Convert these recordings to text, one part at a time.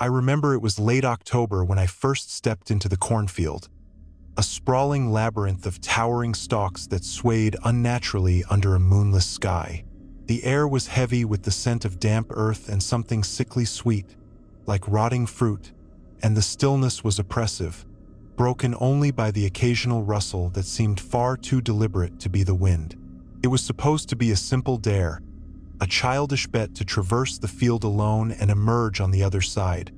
I remember it was late October when I first stepped into the cornfield, a sprawling labyrinth of towering stalks that swayed unnaturally under a moonless sky. The air was heavy with the scent of damp earth and something sickly sweet, like rotting fruit, and the stillness was oppressive, broken only by the occasional rustle that seemed far too deliberate to be the wind. It was supposed to be a simple dare, a childish bet to traverse the field alone and emerge on the other side.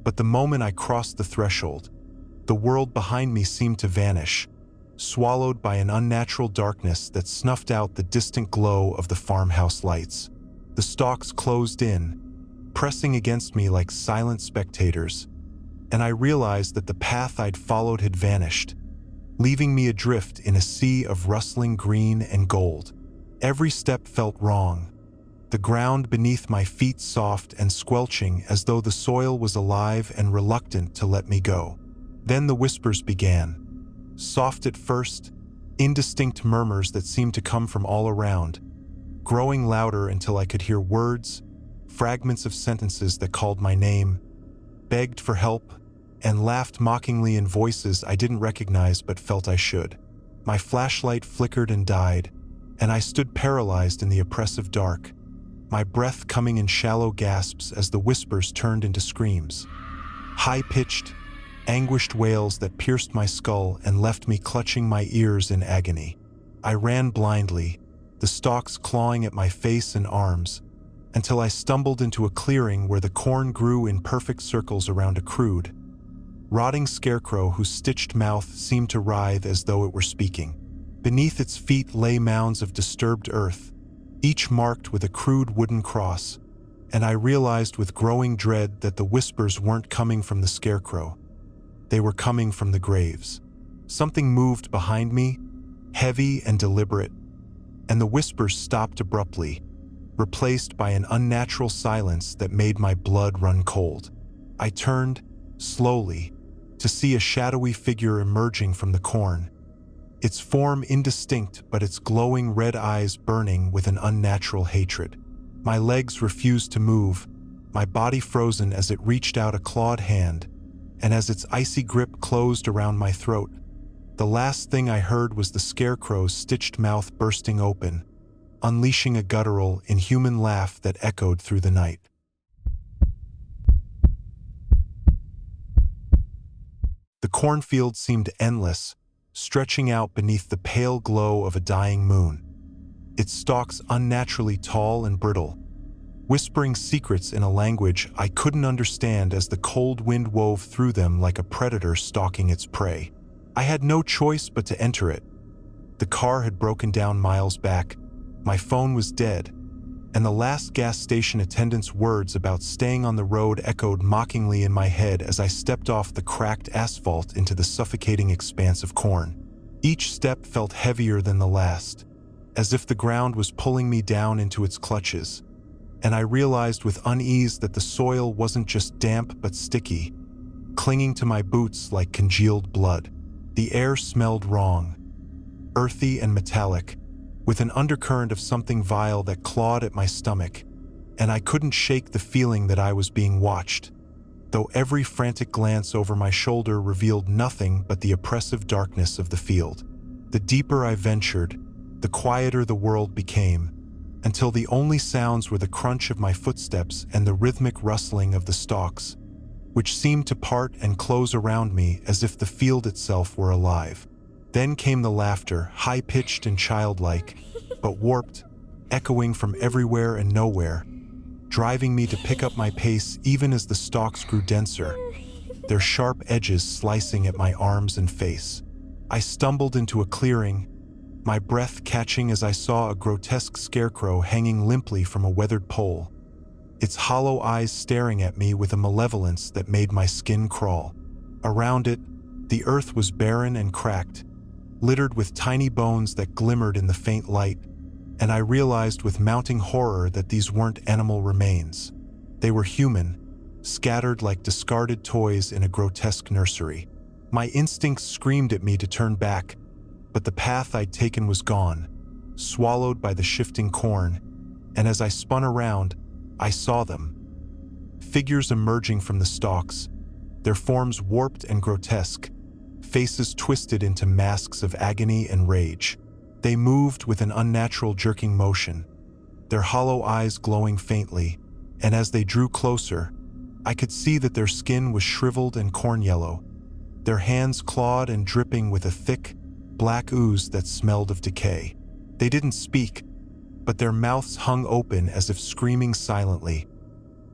But the moment I crossed the threshold, the world behind me seemed to vanish, swallowed by an unnatural darkness that snuffed out the distant glow of the farmhouse lights. The stalks closed in, pressing against me like silent spectators, and I realized that the path I'd followed had vanished, leaving me adrift in a sea of rustling green and gold. Every step felt wrong, the ground beneath my feet soft and squelching as though the soil was alive and reluctant to let me go. Then the whispers began, soft at first, indistinct murmurs that seemed to come from all around, growing louder until I could hear words, fragments of sentences that called my name, begged for help, and laughed mockingly in voices I didn't recognize but felt I should. My flashlight flickered and died, and I stood paralyzed in the oppressive dark, my breath coming in shallow gasps as the whispers turned into screams. High-pitched, anguished wails that pierced my skull and left me clutching my ears in agony. I ran blindly, the stalks clawing at my face and arms, until I stumbled into a clearing where the corn grew in perfect circles around a crude, rotting scarecrow whose stitched mouth seemed to writhe as though it were speaking. Beneath its feet lay mounds of disturbed earth, each marked with a crude wooden cross, and I realized with growing dread that the whispers weren't coming from the scarecrow. They were coming from the graves. Something moved behind me, heavy and deliberate, and the whispers stopped abruptly, replaced by an unnatural silence that made my blood run cold. I turned, slowly, to see a shadowy figure emerging from the corn, its form indistinct but its glowing red eyes burning with an unnatural hatred. My legs refused to move, my body frozen as it reached out a clawed hand, and as its icy grip closed around my throat, the last thing I heard was the scarecrow's stitched mouth bursting open, unleashing a guttural, inhuman laugh that echoed through the night. The cornfield seemed endless, stretching out beneath the pale glow of a dying moon, its stalks unnaturally tall and brittle, whispering secrets in a language I couldn't understand as the cold wind wove through them like a predator stalking its prey. I had no choice but to enter it. The car had broken down miles back, my phone was dead, and the last gas station attendant's words about staying on the road echoed mockingly in my head as I stepped off the cracked asphalt into the suffocating expanse of corn. Each step felt heavier than the last, as if the ground was pulling me down into its clutches, and I realized with unease that the soil wasn't just damp but sticky, clinging to my boots like congealed blood. The air smelled wrong, earthy and metallic, with an undercurrent of something vile that clawed at my stomach, and I couldn't shake the feeling that I was being watched, though every frantic glance over my shoulder revealed nothing but the oppressive darkness of the field. The deeper I ventured, the quieter the world became, until the only sounds were the crunch of my footsteps and the rhythmic rustling of the stalks, which seemed to part and close around me as if the field itself were alive. Then came the laughter, high-pitched and childlike, but warped, echoing from everywhere and nowhere, driving me to pick up my pace even as the stalks grew denser, their sharp edges slicing at my arms and face. I stumbled into a clearing, my breath catching as I saw a grotesque scarecrow hanging limply from a weathered pole, its hollow eyes staring at me with a malevolence that made my skin crawl. Around it, the earth was barren and cracked, littered with tiny bones that glimmered in the faint light, and I realized with mounting horror that these weren't animal remains. They were human, scattered like discarded toys in a grotesque nursery. My instincts screamed at me to turn back, but the path I'd taken was gone, swallowed by the shifting corn, and as I spun around, I saw them. figures emerging from the stalks, their forms warped and grotesque, faces twisted into masks of agony and rage. They moved with an unnatural jerking motion, their hollow eyes glowing faintly, and as they drew closer, I could see that their skin was shriveled and corn yellow, their hands clawed and dripping with a thick, black ooze that smelled of decay. They didn't speak, but their mouths hung open as if screaming silently,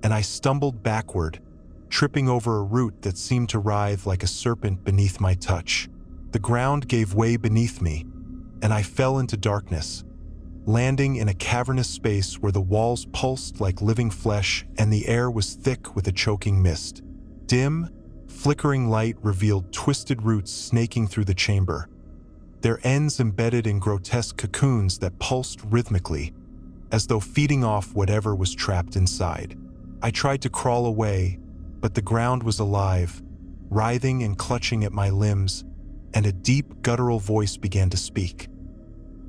and I stumbled backward, tripping over a root that seemed to writhe like a serpent beneath my touch. The ground gave way beneath me, and I fell into darkness, landing in a cavernous space where the walls pulsed like living flesh and the air was thick with a choking mist. Dim, flickering light revealed twisted roots snaking through the chamber, their ends embedded in grotesque cocoons that pulsed rhythmically, as though feeding off whatever was trapped inside. I tried to crawl away, but the ground was alive, writhing and clutching at my limbs, and a deep, guttural voice began to speak.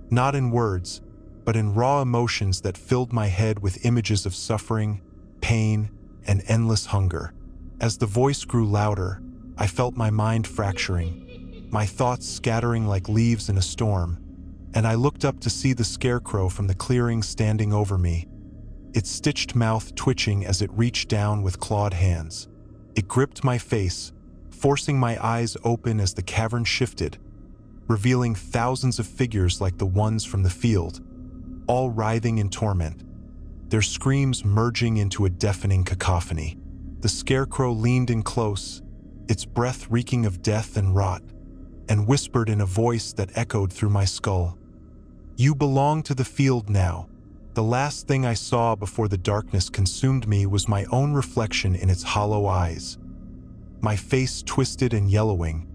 Not in words, but in raw emotions that filled my head with images of suffering, pain, and endless hunger. As the voice grew louder, I felt my mind fracturing, my thoughts scattering like leaves in a storm, and I looked up to see the scarecrow from the clearing standing over me, its stitched mouth twitching as it reached down with clawed hands. It gripped my face, forcing my eyes open as the cavern shifted, revealing thousands of figures like the ones from the field, all writhing in torment, their screams merging into a deafening cacophony. The scarecrow leaned in close, its breath reeking of death and rot, and whispered in a voice that echoed through my skull. "You belong to the field now." The last thing I saw before the darkness consumed me was my own reflection in its hollow eyes. My face twisted and yellowing,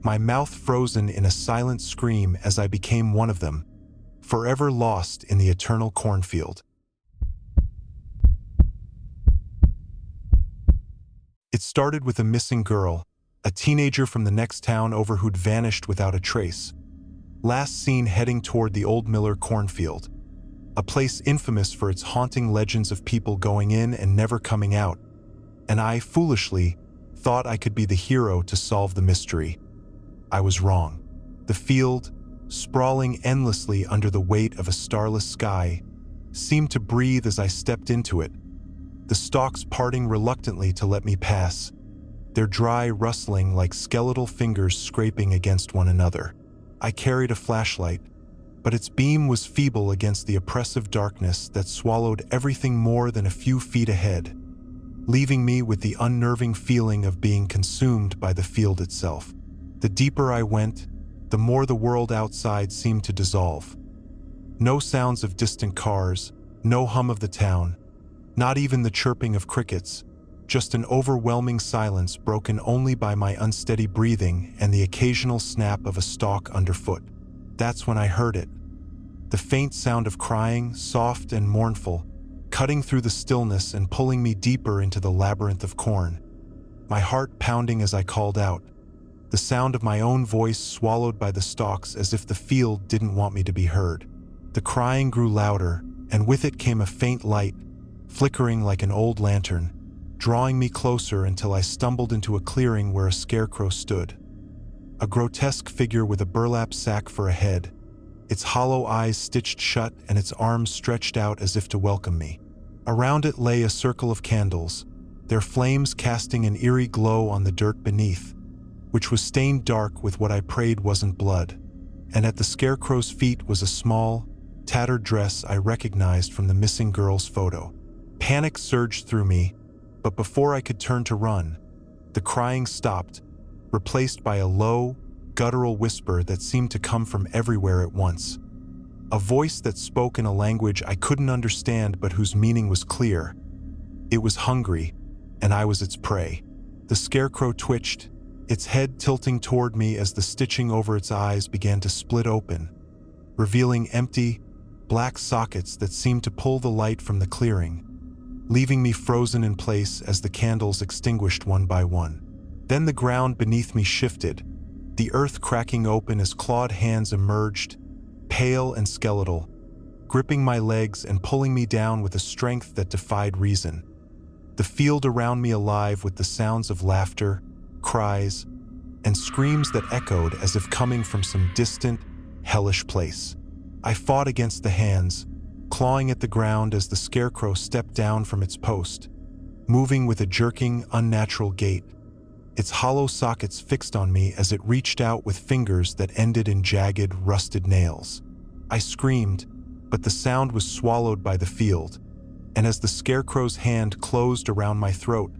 my mouth frozen in a silent scream as I became one of them, forever lost in the eternal cornfield. It started with a missing girl, a teenager from the next town over who'd vanished without a trace. Last seen heading toward the old Miller cornfield, a place infamous for its haunting legends of people going in and never coming out, and I, foolishly, thought I could be the hero to solve the mystery. I was wrong. The field, sprawling endlessly under the weight of a starless sky, seemed to breathe as I stepped into it, the stalks parting reluctantly to let me pass, their dry rustling like skeletal fingers scraping against one another. I carried a flashlight, but its beam was feeble against the oppressive darkness that swallowed everything more than a few feet ahead, leaving me with the unnerving feeling of being consumed by the field itself. The deeper I went, the more the world outside seemed to dissolve. No sounds of distant cars, no hum of the town, not even the chirping of crickets, just an overwhelming silence broken only by my unsteady breathing and the occasional snap of a stalk underfoot. That's when I heard it. The faint sound of crying, soft and mournful, cutting through the stillness and pulling me deeper into the labyrinth of corn. My heart pounding as I called out, the sound of my own voice swallowed by the stalks as if the field didn't want me to be heard. The crying grew louder, and with it came a faint light, flickering like an old lantern, drawing me closer until I stumbled into a clearing where a scarecrow stood. A grotesque figure with a burlap sack for a head, its hollow eyes stitched shut and its arms stretched out as if to welcome me. Around it lay a circle of candles, their flames casting an eerie glow on the dirt beneath, which was stained dark with what I prayed wasn't blood. And at the scarecrow's feet was a small, tattered dress I recognized from the missing girl's photo. Panic surged through me, but before I could turn to run, the crying stopped, replaced by a low, guttural whisper that seemed to come from everywhere at once. A voice that spoke in a language I couldn't understand but whose meaning was clear. It was hungry, and I was its prey. The scarecrow twitched, its head tilting toward me as the stitching over its eyes began to split open, revealing empty, black sockets that seemed to pull the light from the clearing, leaving me frozen in place as the candles extinguished one by one. Then the ground beneath me shifted, the earth cracking open as clawed hands emerged, pale and skeletal, gripping my legs and pulling me down with a strength that defied reason. the field around me alive with the sounds of laughter, cries, and screams that echoed as if coming from some distant, hellish place. I fought against the hands, clawing at the ground as the scarecrow stepped down from its post, moving with a jerking, unnatural gait, its hollow sockets fixed on me as it reached out with fingers that ended in jagged, rusted nails. I screamed, but the sound was swallowed by the field, and as the scarecrow's hand closed around my throat,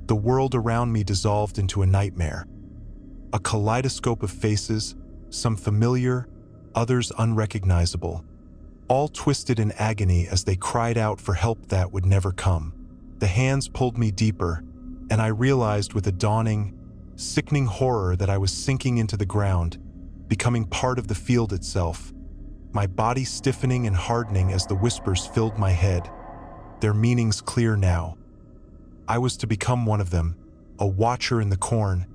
the world around me dissolved into a nightmare. A kaleidoscope of faces, some familiar, others unrecognizable, all twisted in agony as they cried out for help that would never come. The hands pulled me deeper, and I realized with a dawning, sickening horror that I was sinking into the ground, becoming part of the field itself, my body stiffening and hardening as the whispers filled my head, their meanings clear now. I was to become one of them, a watcher in the corn,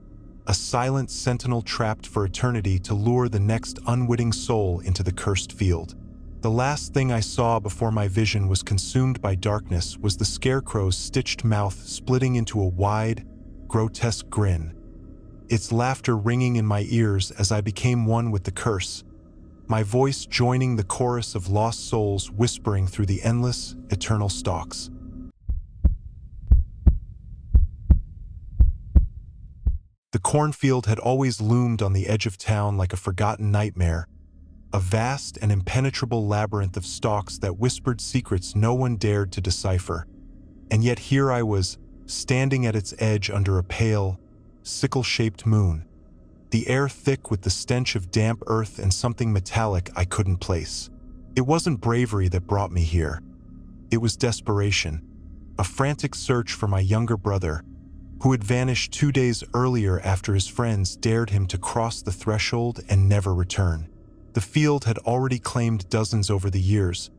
a silent sentinel trapped for eternity to lure the next unwitting soul into the cursed field. The last thing I saw before my vision was consumed by darkness was the scarecrow's stitched mouth splitting into a wide, grotesque grin, its laughter ringing in my ears as I became one with the curse, my voice joining the chorus of lost souls whispering through the endless, eternal stalks. The cornfield had always loomed on the edge of town like a forgotten nightmare, a vast and impenetrable labyrinth of stalks that whispered secrets no one dared to decipher. And yet here I was, standing at its edge under a pale, sickle-shaped moon, the air thick with the stench of damp earth and something metallic I couldn't place. It wasn't bravery that brought me here. It was desperation, a frantic search for my younger brother, who had vanished 2 days earlier after his friends dared him to cross the threshold and never return. The field had already claimed dozens over the years,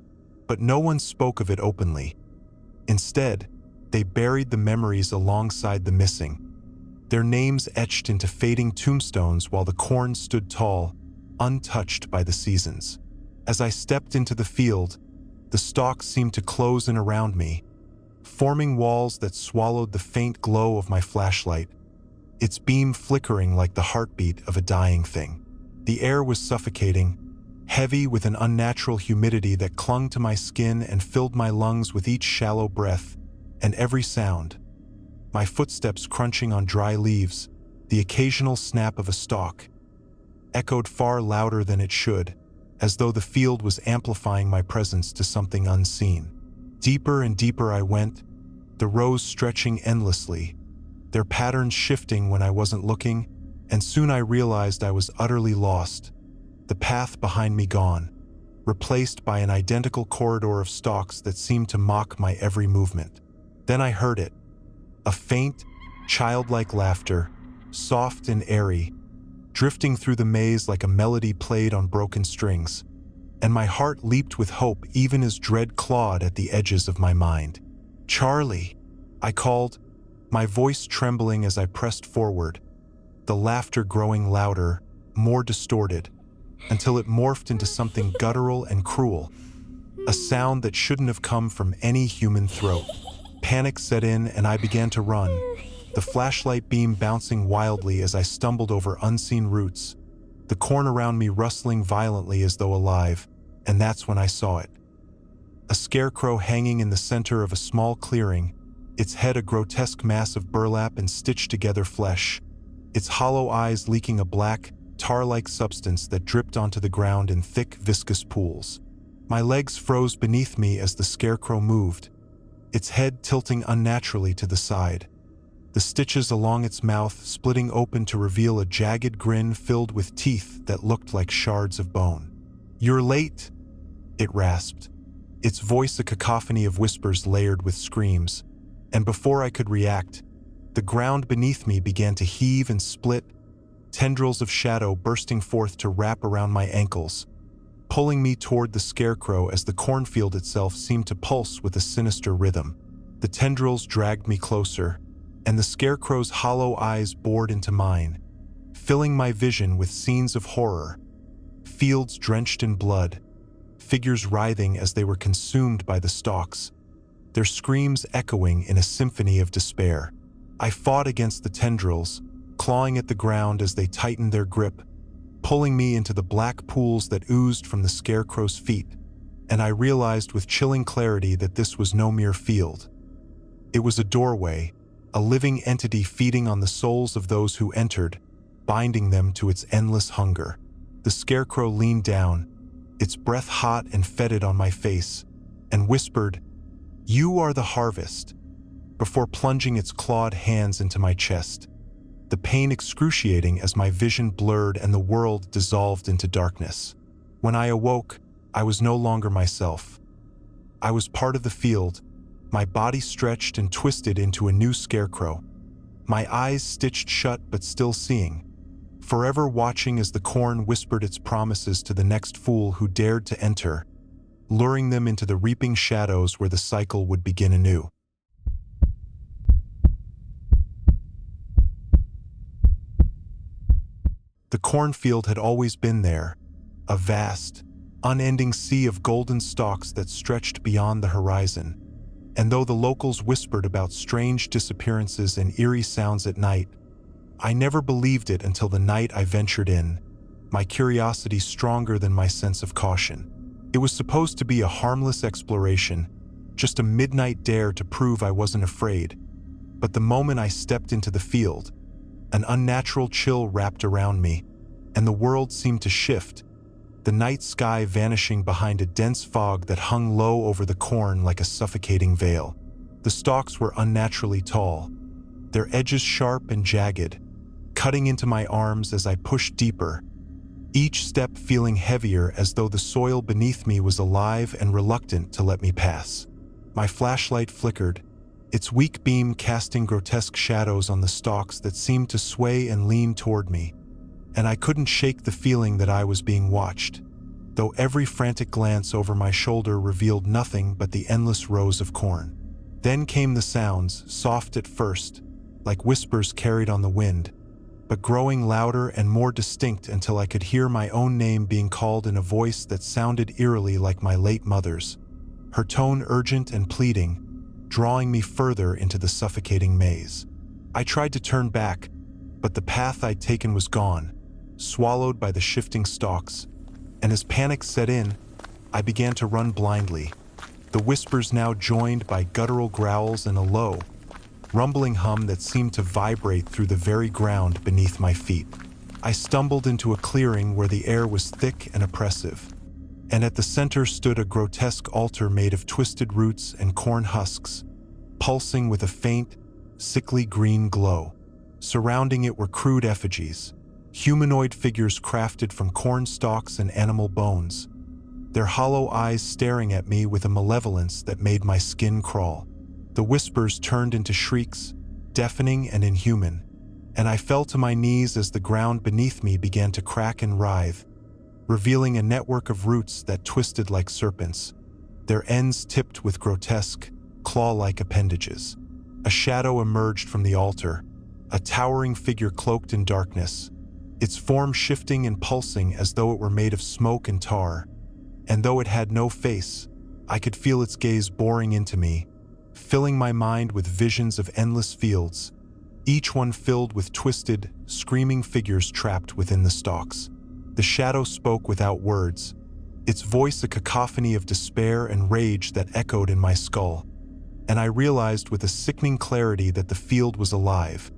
but no one spoke of it openly. Instead, they buried the memories alongside the missing, their names etched into fading tombstones while the corn stood tall, untouched by the seasons. As I stepped into the field, the stalks seemed to close in around me, forming walls that swallowed the faint glow of my flashlight, its beam flickering like the heartbeat of a dying thing. The air was suffocating, heavy with an unnatural humidity that clung to my skin and filled my lungs with each shallow breath, and every sound, my footsteps crunching on dry leaves, the occasional snap of a stalk, echoed far louder than it should, as though the field was amplifying my presence to something unseen. Deeper and deeper I went, the rows stretching endlessly, their patterns shifting when I wasn't looking, and soon I realized I was utterly lost, the path behind me gone, replaced by an identical corridor of stalks that seemed to mock my every movement. Then I heard it, a faint, childlike laughter, soft and airy, drifting through the maze like a melody played on broken strings, and my heart leaped with hope even as dread clawed at the edges of my mind. "Charlie," I called, my voice trembling as I pressed forward, the laughter growing louder, more distorted, until it morphed into something guttural and cruel, a sound that shouldn't have come from any human throat. Panic set in and I began to run, the flashlight beam bouncing wildly as I stumbled over unseen roots, the corn around me rustling violently as though alive, and that's when I saw it. A scarecrow hanging in the center of a small clearing, its head a grotesque mass of burlap and stitched-together flesh, its hollow eyes leaking a black, tar-like substance that dripped onto the ground in thick, viscous pools. My legs froze beneath me as the scarecrow moved, its head tilting unnaturally to the side, the stitches along its mouth splitting open to reveal a jagged grin filled with teeth that looked like shards of bone. "You're late," it rasped, its voice a cacophony of whispers layered with screams, and before I could react, the ground beneath me began to heave and split, tendrils of shadow bursting forth to wrap around my ankles, pulling me toward the scarecrow as the cornfield itself seemed to pulse with a sinister rhythm. The tendrils dragged me closer, and the scarecrow's hollow eyes bored into mine, filling my vision with scenes of horror, fields drenched in blood, figures writhing as they were consumed by the stalks, their screams echoing in a symphony of despair. I fought against the tendrils, clawing at the ground as they tightened their grip, pulling me into the black pools that oozed from the scarecrow's feet, and I realized with chilling clarity that this was no mere field. It was a doorway, a living entity feeding on the souls of those who entered, binding them to its endless hunger. The scarecrow leaned down, its breath hot and fetid on my face, and whispered, "You are the harvest," before plunging its clawed hands into my chest, the pain excruciating as my vision blurred and the world dissolved into darkness. When I awoke, I was no longer myself. I was part of the field, my body stretched and twisted into a new scarecrow, my eyes stitched shut but still seeing, forever watching as the corn whispered its promises to the next fool who dared to enter, luring them into the reaping shadows where the cycle would begin anew. The cornfield had always been there, a vast, unending sea of golden stalks that stretched beyond the horizon. And though the locals whispered about strange disappearances and eerie sounds at night, I never believed it until the night I ventured in, my curiosity stronger than my sense of caution. It was supposed to be a harmless exploration, just a midnight dare to prove I wasn't afraid. But the moment I stepped into the field, an unnatural chill wrapped around me, and the world seemed to shift, the night sky vanishing behind a dense fog that hung low over the corn like a suffocating veil. The stalks were unnaturally tall, their edges sharp and jagged, cutting into my arms as I pushed deeper, each step feeling heavier as though the soil beneath me was alive and reluctant to let me pass. My flashlight flickered, its weak beam casting grotesque shadows on the stalks that seemed to sway and lean toward me, and I couldn't shake the feeling that I was being watched, though every frantic glance over my shoulder revealed nothing but the endless rows of corn. Then came the sounds, soft at first, like whispers carried on the wind, but growing louder and more distinct until I could hear my own name being called in a voice that sounded eerily like my late mother's, her tone urgent and pleading, drawing me further into the suffocating maze. I tried to turn back, but the path I'd taken was gone, swallowed by the shifting stalks, and as panic set in, I began to run blindly, the whispers now joined by guttural growls and a low, rumbling hum that seemed to vibrate through the very ground beneath my feet. I stumbled into a clearing where the air was thick and oppressive, and at the center stood a grotesque altar made of twisted roots and corn husks, pulsing with a faint, sickly green glow. Surrounding it were crude effigies, humanoid figures crafted from corn stalks and animal bones, their hollow eyes staring at me with a malevolence that made my skin crawl. The whispers turned into shrieks, deafening and inhuman, and I fell to my knees as the ground beneath me began to crack and writhe, revealing a network of roots that twisted like serpents, their ends tipped with grotesque, claw-like appendages. A shadow emerged from the altar, a towering figure cloaked in darkness, its form shifting and pulsing as though it were made of smoke and tar. And though it had no face, I could feel its gaze boring into me, filling my mind with visions of endless fields, each one filled with twisted, screaming figures trapped within the stalks. The shadow spoke without words, its voice a cacophony of despair and rage that echoed in my skull. And I realized with a sickening clarity that the field was alive,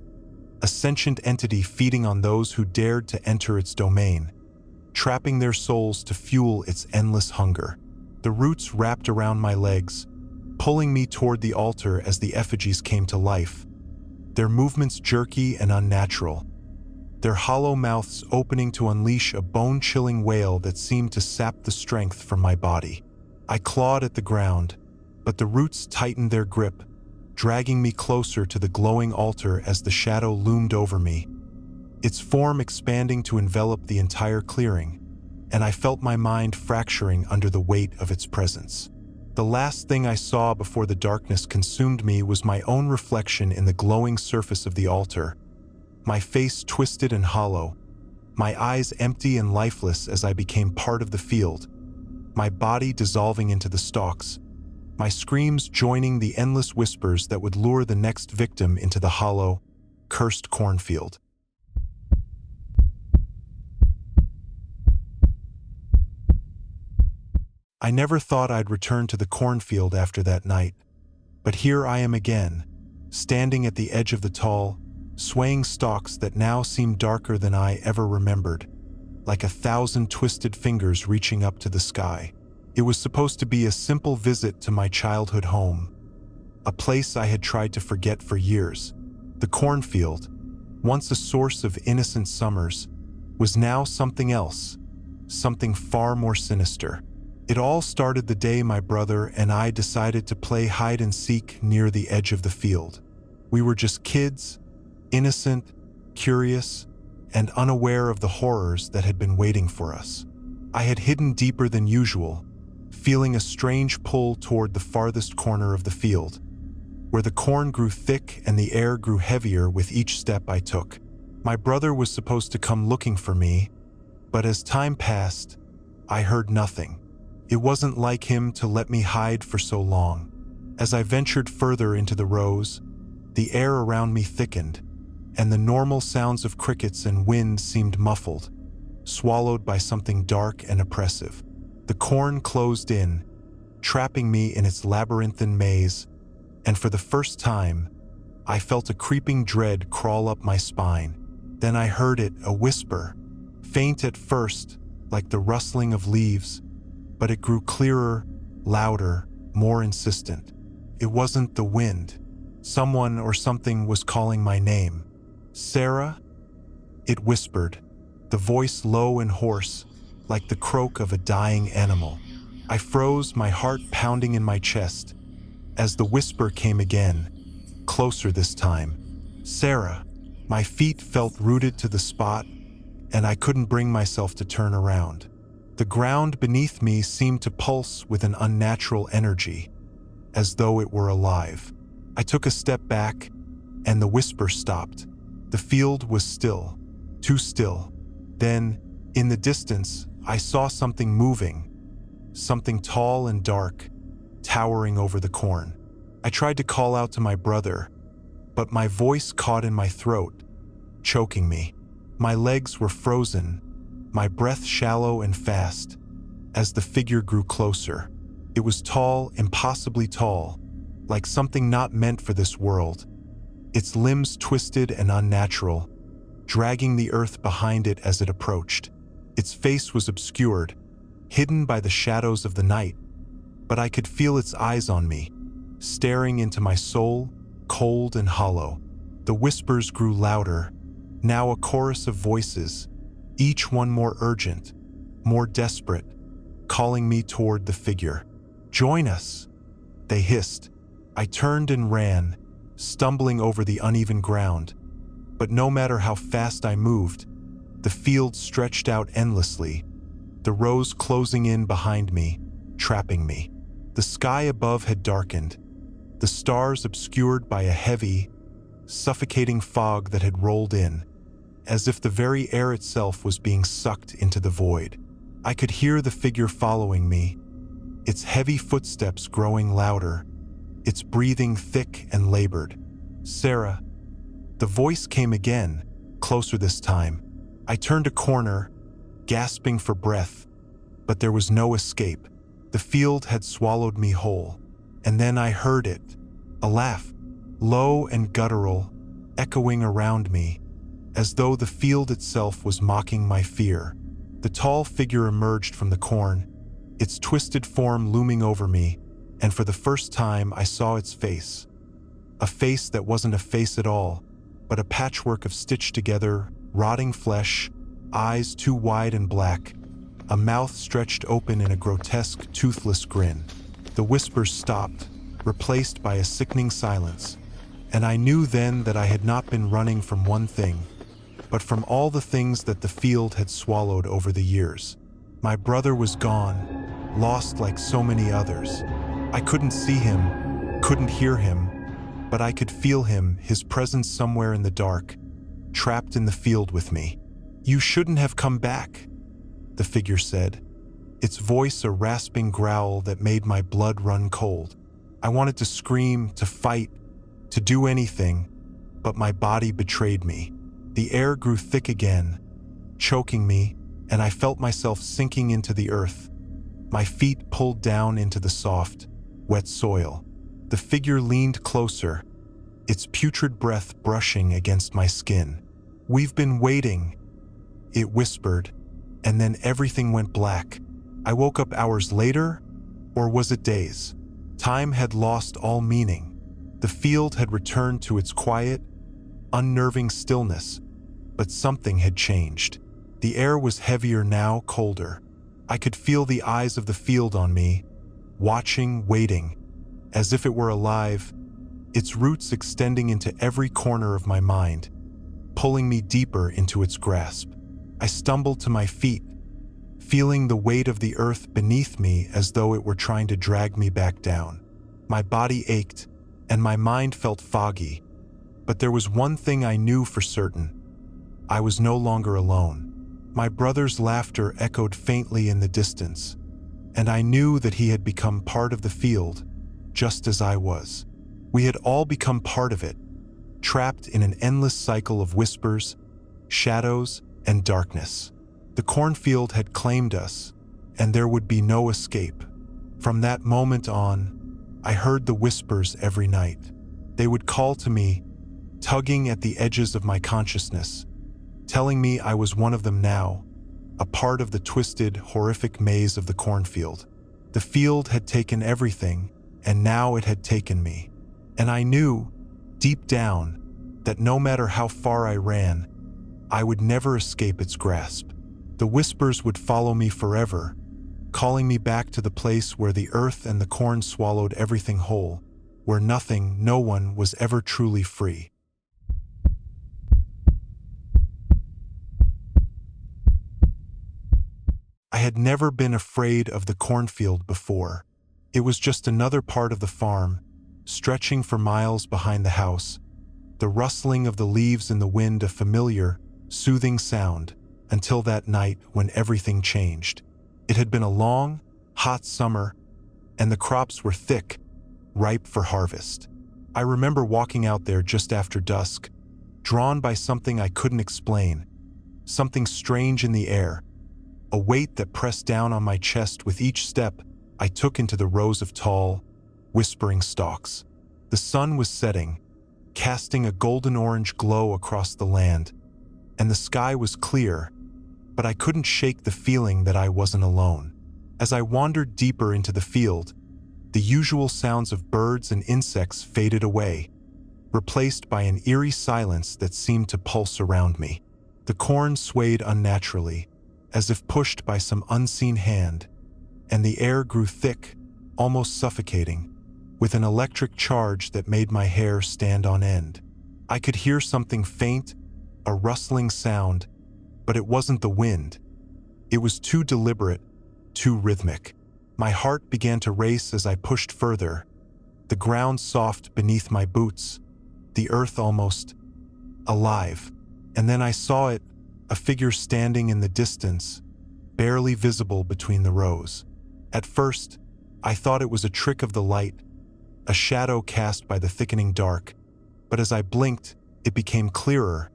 a sentient entity feeding on those who dared to enter its domain, trapping their souls to fuel its endless hunger. The roots wrapped around my legs, pulling me toward the altar as the effigies came to life, their movements jerky and unnatural, their hollow mouths opening to unleash a bone-chilling wail that seemed to sap the strength from my body. I clawed at the ground, but the roots tightened their grip, dragging me closer to the glowing altar as the shadow loomed over me, its form expanding to envelop the entire clearing, and I felt my mind fracturing under the weight of its presence. The last thing I saw before the darkness consumed me was my own reflection in the glowing surface of the altar, my face twisted and hollow, my eyes empty and lifeless as I became part of the field, my body dissolving into the stalks, my screams joining the endless whispers that would lure the next victim into the hollow, cursed cornfield. I never thought I'd return to the cornfield after that night, but here I am again, standing at the edge of the tall, swaying stalks that now seem darker than I ever remembered, like 1,000 twisted fingers reaching up to the sky. It was supposed to be a simple visit to my childhood home, a place I had tried to forget for years. The cornfield, once a source of innocent summers, was now something else, something far more sinister. It all started the day my brother and I decided to play hide and seek near the edge of the field. We were just kids, innocent, curious, and unaware of the horrors that had been waiting for us. I had hidden deeper than usual, feeling a strange pull toward the farthest corner of the field, where the corn grew thick and the air grew heavier with each step I took. My brother was supposed to come looking for me, but as time passed, I heard nothing. It wasn't like him to let me hide for so long. As I ventured further into the rows, the air around me thickened, and the normal sounds of crickets and wind seemed muffled, swallowed by something dark and oppressive. The corn closed in, trapping me in its labyrinthine maze, and for the first time, I felt a creeping dread crawl up my spine. Then I heard it, a whisper, faint at first, like the rustling of leaves, but it grew clearer, louder, more insistent. It wasn't the wind. Someone or something was calling my name. "Sarah?" It whispered, the voice low and hoarse, like the croak of a dying animal. I froze, my heart pounding in my chest, as the whisper came again, closer this time. "Sarah." My feet felt rooted to the spot, and I couldn't bring myself to turn around. The ground beneath me seemed to pulse with an unnatural energy, as though it were alive. I took a step back, and the whisper stopped. The field was still, too still. Then, in the distance, I saw something moving, something tall and dark, towering over the corn. I tried to call out to my brother, but my voice caught in my throat, choking me. My legs were frozen, my breath shallow and fast, as the figure grew closer. It was tall, impossibly tall, like something not meant for this world. Its limbs twisted and unnatural, dragging the earth behind it as it approached. Its face was obscured, hidden by the shadows of the night, but I could feel its eyes on me, staring into my soul, cold and hollow. The whispers grew louder, now a chorus of voices, each one more urgent, more desperate, calling me toward the figure. "Join us," they hissed. I turned and ran, stumbling over the uneven ground. But no matter how fast I moved, the field stretched out endlessly, the rows closing in behind me, trapping me. The sky above had darkened, the stars obscured by a heavy, suffocating fog that had rolled in, as if the very air itself was being sucked into the void. I could hear the figure following me, its heavy footsteps growing louder, its breathing thick and labored. "Sarah." The voice came again, closer this time. I turned a corner, gasping for breath, but there was no escape. The field had swallowed me whole. And then I heard it, a laugh, low and guttural, echoing around me, as though the field itself was mocking my fear. The tall figure emerged from the corn, its twisted form looming over me, and for the first time I saw its face. A face that wasn't a face at all, but a patchwork of stitched together, rotting flesh, eyes too wide and black, a mouth stretched open in a grotesque, toothless grin. The whispers stopped, replaced by a sickening silence, and I knew then that I had not been running from one thing, but from all the things that the field had swallowed over the years. My brother was gone, lost like so many others. I couldn't see him, couldn't hear him, but I could feel him, his presence somewhere in the dark, trapped in the field with me. "You shouldn't have come back," the figure said, its voice a rasping growl that made my blood run cold. I wanted to scream, to fight, to do anything, but my body betrayed me. The air grew thick again, choking me, and I felt myself sinking into the earth, my feet pulled down into the soft, wet soil. The figure leaned closer, its putrid breath brushing against my skin. "We've been waiting," it whispered, and then everything went black. I woke up hours later, or was it days? Time had lost all meaning. The field had returned to its quiet, unnerving stillness, but something had changed. The air was heavier now, colder. I could feel the eyes of the field on me, watching, waiting, as if it were alive, its roots extending into every corner of my mind, pulling me deeper into its grasp. I stumbled to my feet, feeling the weight of the earth beneath me as though it were trying to drag me back down. My body ached, and my mind felt foggy, but there was one thing I knew for certain. I was no longer alone. My brother's laughter echoed faintly in the distance, and I knew that he had become part of the field, just as I was. We had all become part of it, trapped in an endless cycle of whispers, shadows, and darkness. The cornfield had claimed us, and there would be no escape. From that moment on, I heard the whispers every night. They would call to me, tugging at the edges of my consciousness, telling me I was one of them now, a part of the twisted, horrific maze of the cornfield. The field had taken everything, and now it had taken me. And I knew, deep down, that no matter how far I ran, I would never escape its grasp. The whispers would follow me forever, calling me back to the place where the earth and the corn swallowed everything whole, where nothing, no one was ever truly free. I had never been afraid of the cornfield before. It was just another part of the farm, stretching for miles behind the house, the rustling of the leaves in the wind a familiar, soothing sound, until that night when everything changed. It had been a long, hot summer, and the crops were thick, ripe for harvest. I remember walking out there just after dusk, drawn by something I couldn't explain, something strange in the air, a weight that pressed down on my chest with each step I took into the rows of tall, whispering stalks. The sun was setting, casting a golden-orange glow across the land, and the sky was clear, but I couldn't shake the feeling that I wasn't alone. As I wandered deeper into the field, the usual sounds of birds and insects faded away, replaced by an eerie silence that seemed to pulse around me. The corn swayed unnaturally, as if pushed by some unseen hand, and the air grew thick, almost suffocating, with an electric charge that made my hair stand on end. I could hear something faint, a rustling sound, but it wasn't the wind. It was too deliberate, too rhythmic. My heart began to race as I pushed further, the ground soft beneath my boots, the earth almost alive. And then I saw it, a figure standing in the distance, barely visible between the rows. At first, I thought it was a trick of the light, a shadow cast by the thickening dark, but as I blinked, it became clearer,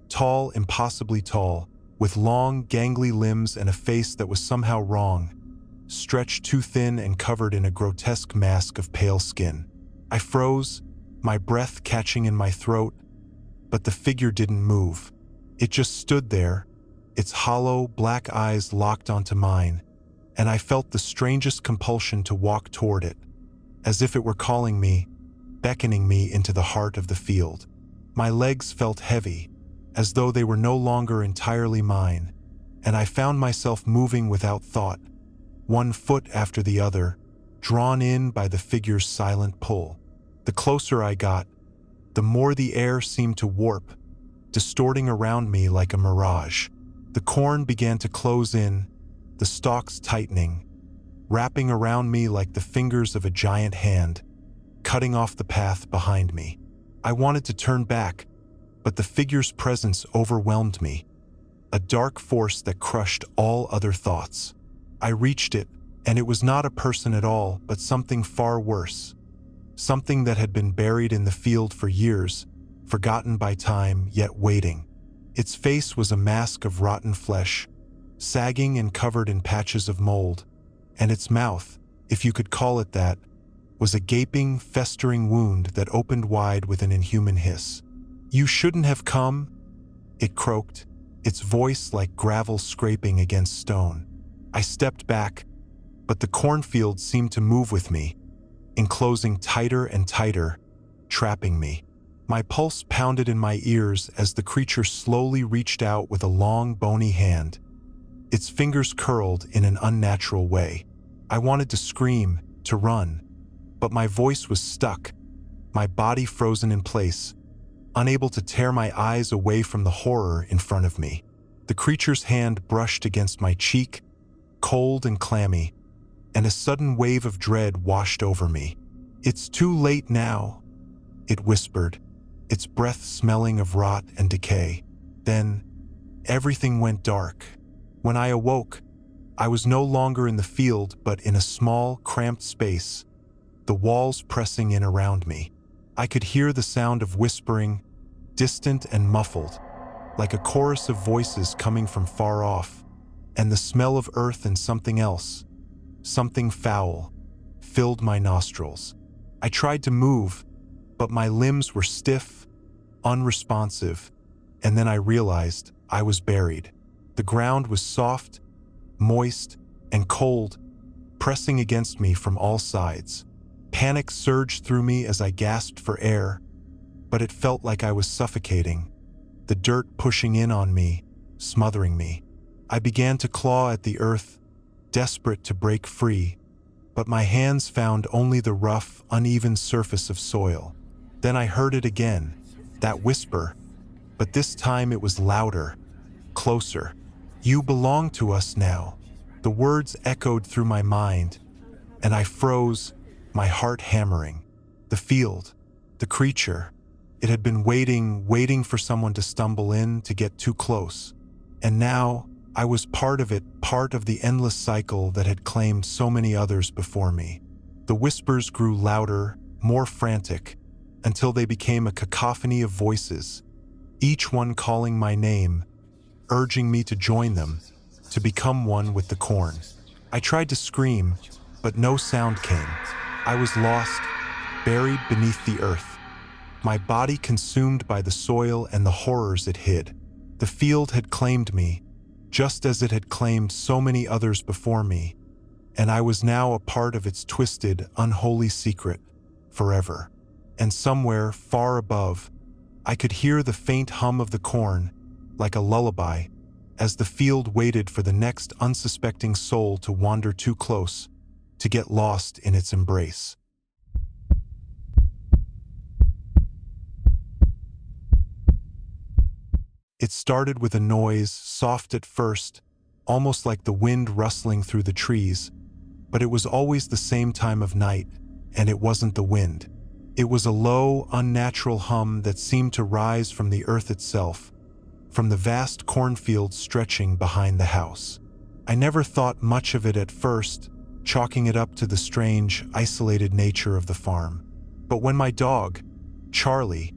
tall, impossibly tall, with long, gangly limbs and a face that was somehow wrong, stretched too thin and covered in a grotesque mask of pale skin. I froze, my breath catching in my throat, but the figure didn't move. It just stood there, its hollow, black eyes locked onto mine, and I felt the strangest compulsion to walk toward it, as if it were calling me, beckoning me into the heart of the field. My legs felt heavy, as though they were no longer entirely mine, and I found myself moving without thought, one foot after the other, drawn in by the figure's silent pull. The closer I got, the more the air seemed to warp, distorting around me like a mirage. The corn began to close in, the stalks tightening, wrapping around me like the fingers of a giant hand, cutting off the path behind me. I wanted to turn back, but the figure's presence overwhelmed me, a dark force that crushed all other thoughts. I reached it, and it was not a person at all, but something far worse, something that had been buried in the field for years, forgotten by time, yet waiting. Its face was a mask of rotten flesh, sagging and covered in patches of mold, and its mouth, if you could call it that, was a gaping, festering wound that opened wide with an inhuman hiss. "You shouldn't have come," it croaked, its voice like gravel scraping against stone. I stepped back, but the cornfield seemed to move with me, enclosing tighter and tighter, trapping me. My pulse pounded in my ears as the creature slowly reached out with a long, bony hand. Its fingers curled in an unnatural way. I wanted to scream, to run, but my voice was stuck, my body frozen in place, unable to tear my eyes away from the horror in front of me. The creature's hand brushed against my cheek, cold and clammy, and a sudden wave of dread washed over me. "It's too late now," it whispered, its breath smelling of rot and decay. Then, everything went dark. When I awoke, I was no longer in the field but in a small, cramped space, the walls pressing in around me. I could hear the sound of whispering, distant and muffled, like a chorus of voices coming from far off, and the smell of earth and something else, something foul, filled my nostrils. I tried to move, but my limbs were stiff, unresponsive, and then I realized I was buried. The ground was soft, moist, and cold, pressing against me from all sides. Panic surged through me as I gasped for air, but it felt like I was suffocating, the dirt pushing in on me, smothering me. I began to claw at the earth, desperate to break free, but my hands found only the rough, uneven surface of soil. Then I heard it again, that whisper, but this time it was louder, closer. "You belong to us now." The words echoed through my mind, and I froze, my heart hammering. The field, the creature, it had been waiting for someone to stumble in, to get too close. And now, I was part of it, part of the endless cycle that had claimed so many others before me. The whispers grew louder, more frantic, until they became a cacophony of voices, each one calling my name, urging me to join them, to become one with the corn. I tried to scream, but no sound came. I was lost, buried beneath the earth, my body consumed by the soil and the horrors it hid. The field had claimed me, just as it had claimed so many others before me, and I was now a part of its twisted, unholy secret, forever. And somewhere, far above, I could hear the faint hum of the corn, like a lullaby, as the field waited for the next unsuspecting soul to wander too close, to get lost in its embrace. It started with a noise, soft at first, almost like the wind rustling through the trees, but it was always the same time of night, and it wasn't the wind. It was a low, unnatural hum that seemed to rise from the earth itself, from the vast cornfield stretching behind the house. I never thought much of it at first, chalking it up to the strange, isolated nature of the farm. But when my dog, Charlie,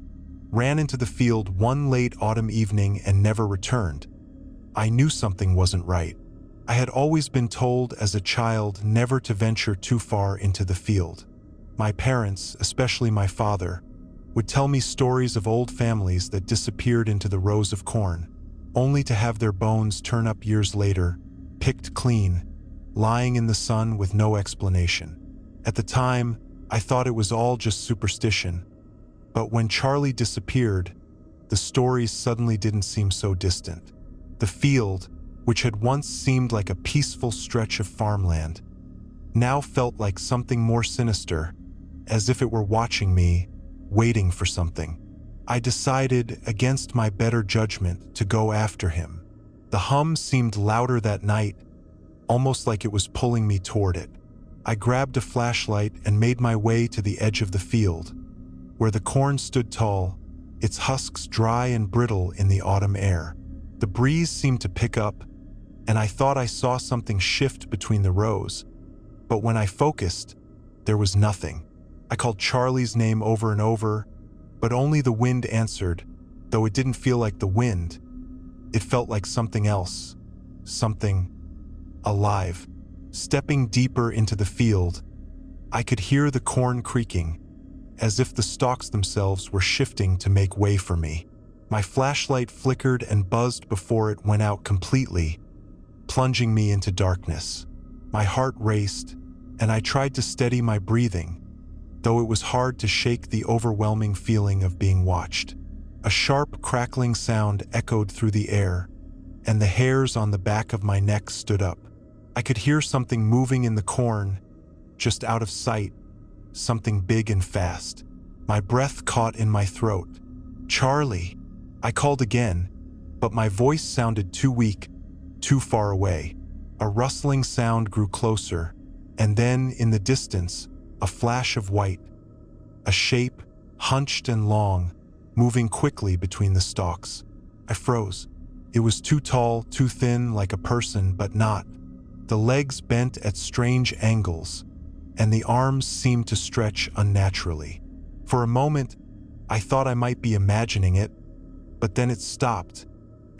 ran into the field one late autumn evening and never returned, I knew something wasn't right. I had always been told as a child never to venture too far into the field. My parents, especially my father, would tell me stories of old families that disappeared into the rows of corn, only to have their bones turn up years later, picked clean, lying in the sun with no explanation. At the time, I thought it was all just superstition, but when Charlie disappeared, the stories suddenly didn't seem so distant. The field, which had once seemed like a peaceful stretch of farmland, now felt like something more sinister, as if it were watching me, waiting for something. I decided, against my better judgment, to go after him. The hum seemed louder that night, almost like it was pulling me toward it. I grabbed a flashlight and made my way to the edge of the field, where the corn stood tall, its husks dry and brittle in the autumn air. The breeze seemed to pick up, and I thought I saw something shift between the rows, but when I focused, there was nothing. I called Charlie's name over and over, but only the wind answered, though it didn't feel like the wind. It felt like something else, something alive. Stepping deeper into the field, I could hear the corn creaking, as if the stalks themselves were shifting to make way for me. My flashlight flickered and buzzed before it went out completely, plunging me into darkness. My heart raced, and I tried to steady my breathing, though it was hard to shake the overwhelming feeling of being watched. A sharp, crackling sound echoed through the air, and the hairs on the back of my neck stood up. I could hear something moving in the corn, just out of sight, something big and fast. My breath caught in my throat. "Charlie!" I called again, but my voice sounded too weak, too far away. A rustling sound grew closer, and then, in the distance, a flash of white. A shape, hunched and long, moving quickly between the stalks. I froze. It was too tall, too thin, like a person, but not. The legs bent at strange angles, and the arms seemed to stretch unnaturally. For a moment, I thought I might be imagining it, but then it stopped,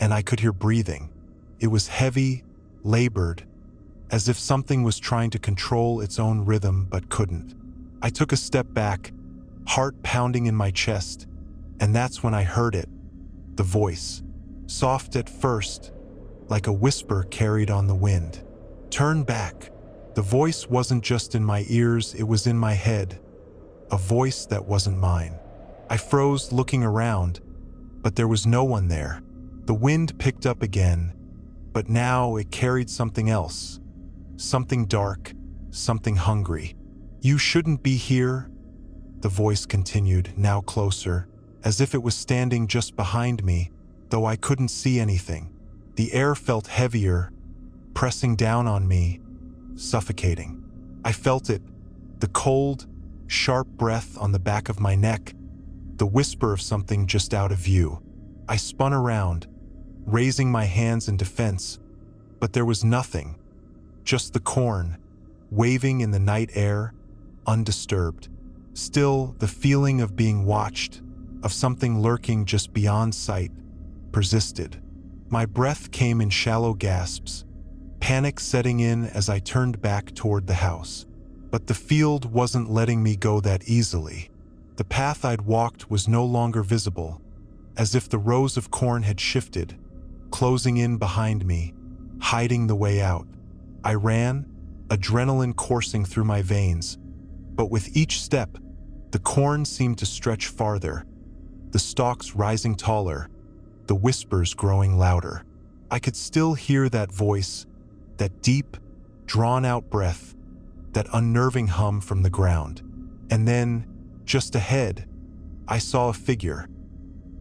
and I could hear breathing. It was heavy, labored, as if something was trying to control its own rhythm but couldn't. I took a step back, heart pounding in my chest, and that's when I heard it. The voice, soft at first, like a whisper carried on the wind. "Turn back." The voice wasn't just in my ears, it was in my head. A voice that wasn't mine. I froze, looking around, but there was no one there. The wind picked up again, but now it carried something else. Something dark, something hungry. "You shouldn't be here," the voice continued, now closer, as if it was standing just behind me, though I couldn't see anything. The air felt heavier, pressing down on me, suffocating. I felt it, the cold, sharp breath on the back of my neck, the whisper of something just out of view. I spun around, raising my hands in defense, but there was nothing, just the corn, waving in the night air, undisturbed. Still, the feeling of being watched, of something lurking just beyond sight, persisted. My breath came in shallow gasps, panic setting in as I turned back toward the house. But the field wasn't letting me go that easily. The path I'd walked was no longer visible, as if the rows of corn had shifted, closing in behind me, hiding the way out. I ran, adrenaline coursing through my veins, but with each step, the corn seemed to stretch farther, the stalks rising taller, the whispers growing louder. I could still hear that voice, that deep, drawn-out breath, that unnerving hum from the ground. And then, just ahead, I saw a figure.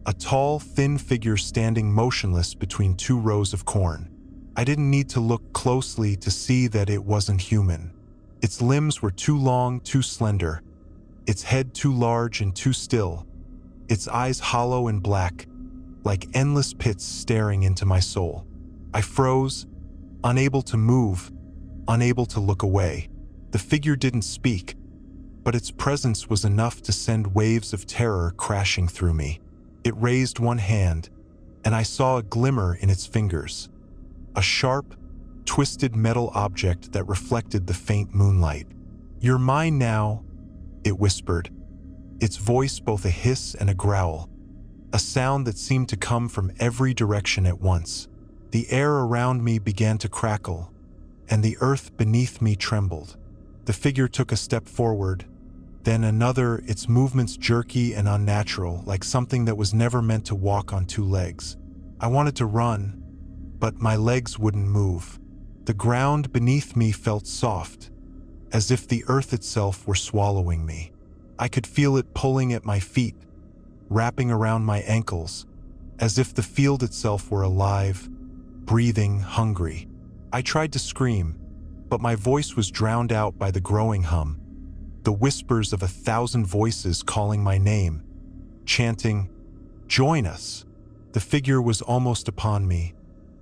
A tall, thin figure standing motionless between two rows of corn. I didn't need to look closely to see that it wasn't human. Its limbs were too long, too slender, its head too large and too still, its eyes hollow and black, like endless pits staring into my soul. I froze, unable to move, unable to look away. The figure didn't speak, but its presence was enough to send waves of terror crashing through me. It raised one hand, and I saw a glimmer in its fingers. A sharp, twisted metal object that reflected the faint moonlight. "You're mine now," it whispered, its voice both a hiss and a growl, a sound that seemed to come from every direction at once. The air around me began to crackle, and the earth beneath me trembled. The figure took a step forward, then another, its movements jerky and unnatural, like something that was never meant to walk on two legs. I wanted to run, but my legs wouldn't move. The ground beneath me felt soft, as if the earth itself were swallowing me. I could feel it pulling at my feet, wrapping around my ankles, as if the field itself were alive, breathing, hungry. I tried to scream, but my voice was drowned out by the growing hum, the whispers of 1,000 voices calling my name, chanting, "Join us!" The figure was almost upon me,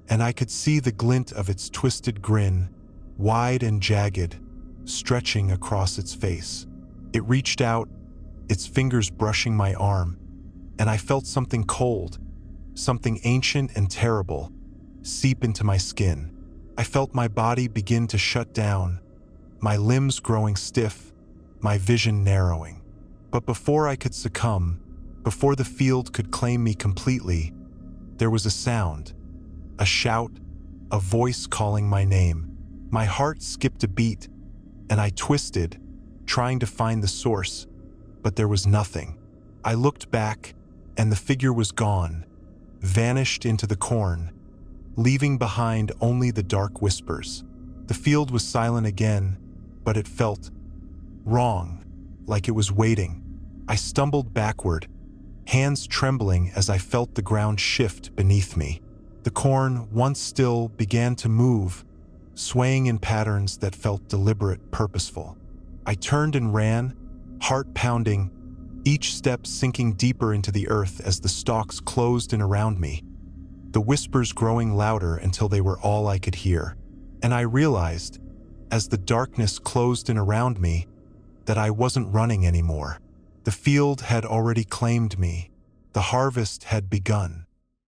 and I could see the glint of its twisted grin, wide and jagged, stretching across its face. It reached out, its fingers brushing my arm, and I felt something cold, something ancient and terrible, seep into my skin. I felt my body begin to shut down, my limbs growing stiff, my vision narrowing. But before I could succumb, before the field could claim me completely, there was a sound, a shout, a voice calling my name. My heart skipped a beat, and I twisted, trying to find the source, but there was nothing. I looked back, and the figure was gone, vanished into the corn, leaving behind only the dark whispers. The field was silent again, but it felt wrong, like it was waiting. I stumbled backward, hands trembling as I felt the ground shift beneath me. The corn, once still, began to move, swaying in patterns that felt deliberate, purposeful. I turned and ran, heart pounding, each step sinking deeper into the earth as the stalks closed in around me, the whispers growing louder until they were all I could hear. And I realized, as the darkness closed in around me, that I wasn't running anymore. The field had already claimed me. The harvest had begun.